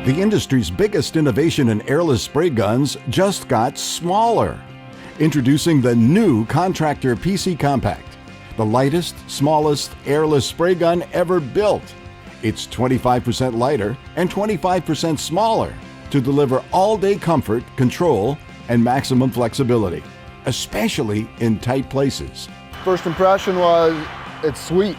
The industry's biggest innovation in airless spray guns just got smaller. Introducing the new Contractor PC Compact, the lightest, smallest airless spray gun ever built. It's 25% lighter and 25% smaller to deliver all-day comfort, control, and maximum flexibility, especially in tight places. First impression was it's sweet,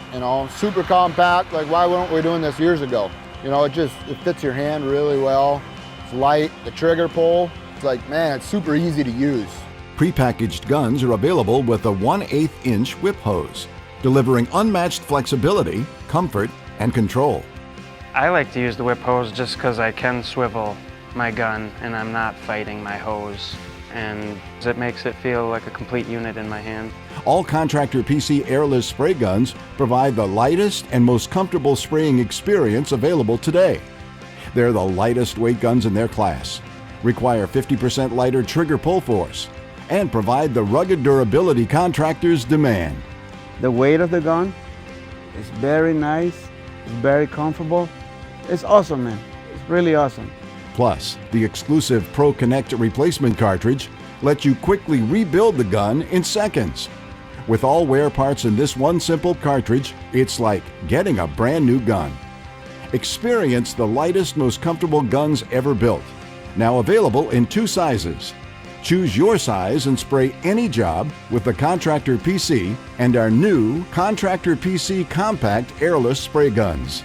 super compact. Like, why weren't we doing this years ago? It fits your hand really well. It's light, the trigger pull, it's like, man, it's super easy to use. Prepackaged guns are available with a 1/8 inch whip hose, delivering unmatched flexibility, comfort, and control. I like to use the whip hose just because I can swivel my gun and I'm not fighting my hose, and it makes it feel like a complete unit in my hand. All Contractor PC airless spray guns provide the lightest and most comfortable spraying experience available today. They're the lightest weight guns in their class, require 50% lighter trigger pull force, and provide the rugged durability contractors demand. The weight of the gun is very nice, it's very comfortable. It's awesome, man. It's really awesome. Plus, the exclusive Pro Connect replacement cartridge lets you quickly rebuild the gun in seconds. With all wear parts in this one simple cartridge, it's like getting a brand new gun. Experience the lightest, most comfortable guns ever built. Now available in 2 sizes. Choose your size and spray any job with the Contractor PC and our new Contractor PC Compact airless spray guns.